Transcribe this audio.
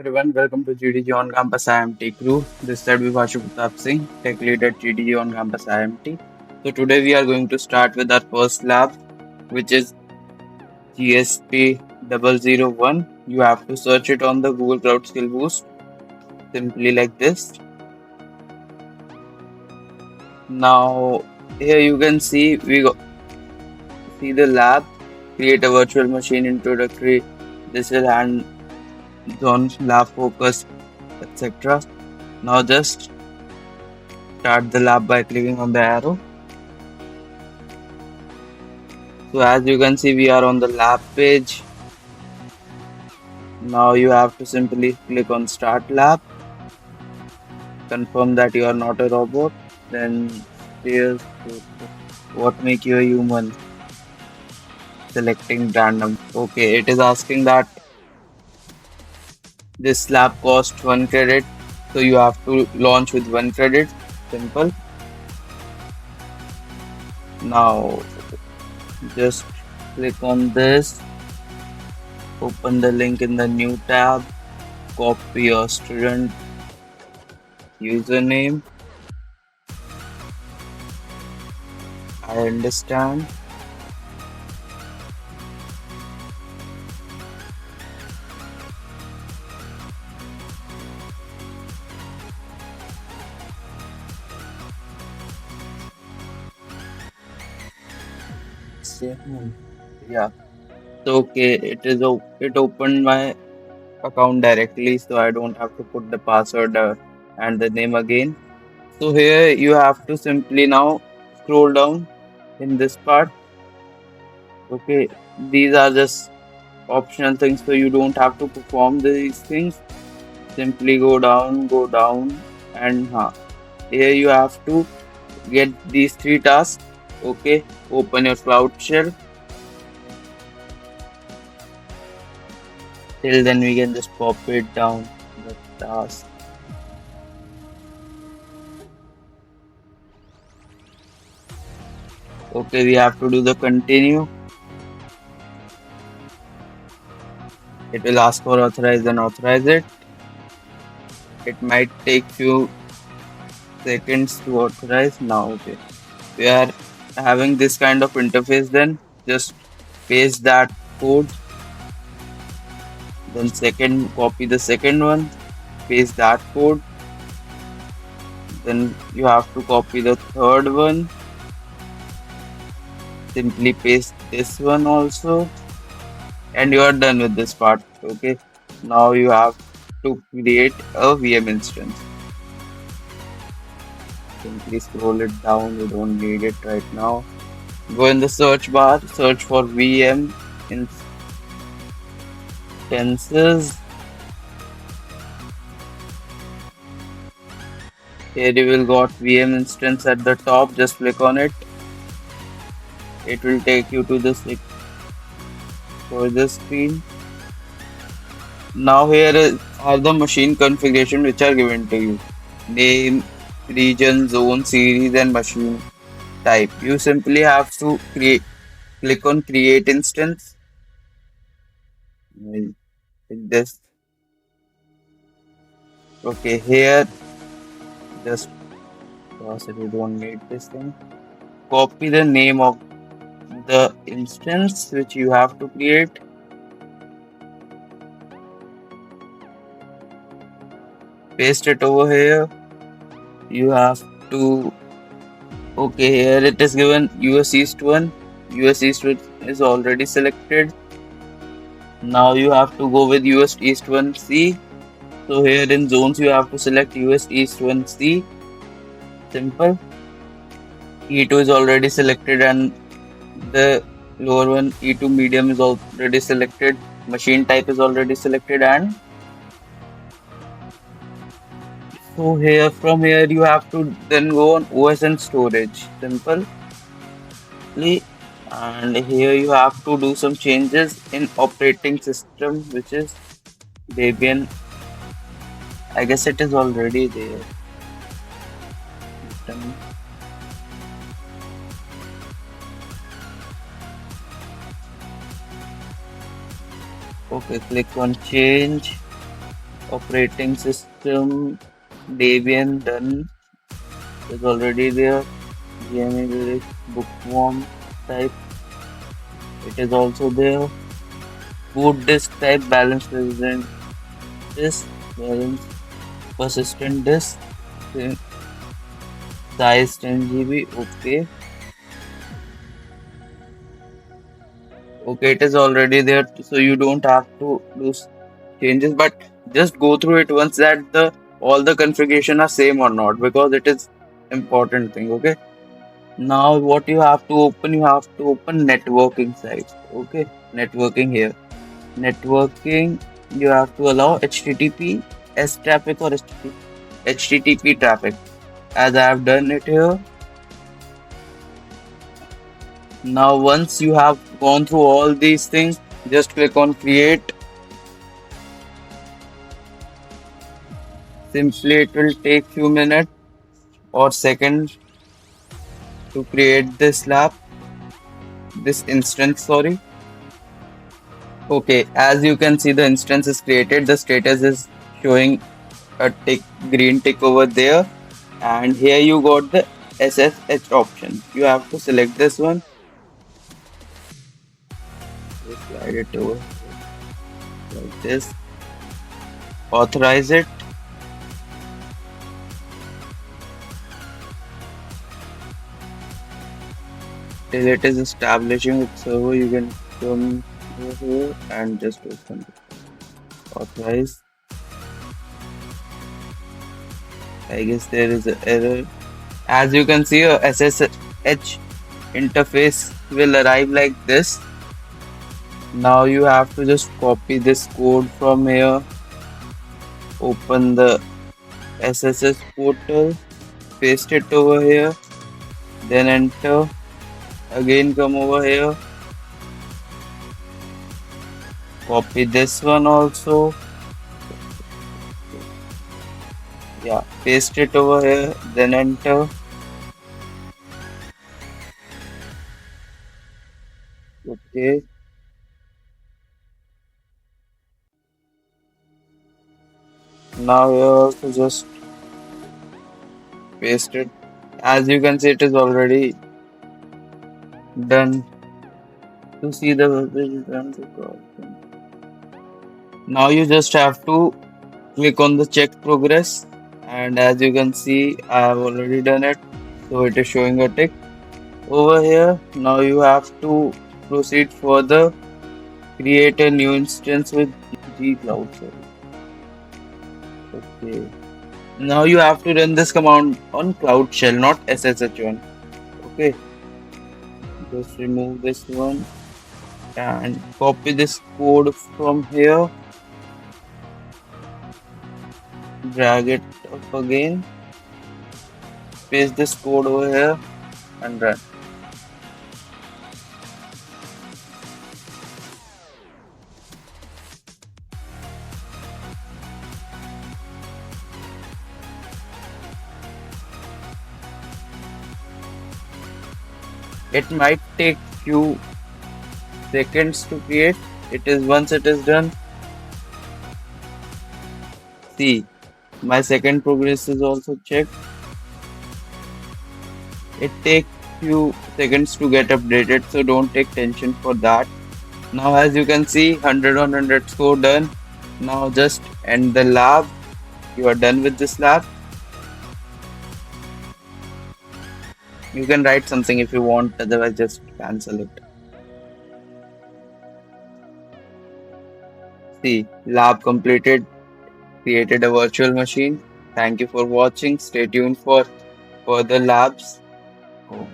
Everyone, welcome to GDG on Campus IMT crew. This side Vibhashu Pratap Singh, Tech Lead at GDG on Campus IMT. So today we are going to start with our first lab, which is GSP001. You have to search it on the Google Cloud Skill Boost, simply like this. Now here you can see see the lab, create a virtual machine introductory. This is hands-on lab focus, etc. Now just start the lab by clicking on the arrow. So as you can see, we are on the lab page. Now you have to simply click on start lab, confirm that you are not a robot, then here's what make you a human, selecting random. Okay, it is asking that this lab costs 1 credit, so you have to launch with 1 credit, simple. Now just click on this, open the link in the new tab, copy your student username. I understand. Yeah. So okay, it opened my account directly, so I don't have to put the password and the name again. So here you have to simply now scroll down in this part. Okay, these are just optional things, so you don't have to perform these things. Simply go down, and here you have to get these three tasks. Okay, open your Cloud Shell. Till then, we can just pop it down the task. Okay, we have to do the continue. It will ask for authorize and authorize it. It might take few seconds to authorize. Now, okay, we are having this kind of interface. Then just paste that code. Then second, copy the second one, paste that code. Then you have to copy the third one. Simply paste this one also, and you are done with this part. Okay, now you have to create a VM instance. Simply scroll it down, you don't need it right now. Go in the search bar, search for VM instances. Here you will got VM instance at the top, just click on it. It will take you to the for the screen. Now here are the machine configuration which are given to you. Name, region, zone, series and machine type. You simply have to click on create instance. Like this. Okay, here just because we don't need this thing. Copy the name of the instance which you have to create. Paste it over here. You have to okay, here it is given US East 1. US East 1 is already selected. Now you have to go with US East 1C. So here in zones you have to select US East 1C. Simple. E2 is already selected and the lower one E2 medium is already selected. Machine type is already selected, and so here from here you have to then go on OS and storage. Simple. And here you have to do some changes in operating system, which is Debian. I guess it is already there. Okay, click on change. Operating system Debian done is already there. GMA Lyric bookworm type, it is also there. Boot disk type balanced resistant disk, balance persistent disk, size 10 GB. Okay, okay, it is already there, so you don't have to do changes, but just go through it once that the all the configuration are same or not, because it is important thing. Okay. Now what you have to open networking sites. Okay, networking here. Networking, you have to allow HTTP S traffic or HTTP traffic. As I have done it here. Now once you have gone through all these things, just click on create. Simply it will take few minutes or seconds to create this instance, sorry. Okay, as you can see, the instance is created. The status is showing a green tick over there, and here you got the SSH option. You have to select this one. Just slide it over like this. Authorize it. Till it is establishing its server, you can come over here and just open it. Authorize. I guess there is an error. As you can see, a SSH interface will arrive like this. Now you have to just copy this code from here, open the SSH portal, paste it over here, then enter. Again, come over here, copy this one also. Yeah, paste it over here, then enter. Okay, now here also just paste it. As you can see, it is already done. To see the webpage run record. Now you just have to click on the check progress, and as you can see, I have already done it, so it is showing a tick over here. Now you have to proceed further, create a new instance with G Cloud Service. Okay. Now you have to run this command on Cloud Shell, not SSH1. Okay. Just remove this one and copy this code from here, drag it up again, paste this code over here and run. It might take few seconds to create. It is once it is done. See, my second progress is also checked. It takes few seconds to get updated, so don't take tension for that. Now as you can see, 100 on 100 score done. Now just end the lab. You are done with this lab. You can write something if you want, otherwise just cancel it. See, lab completed, created a virtual machine. Thank you for watching. Stay tuned for further labs. Oh.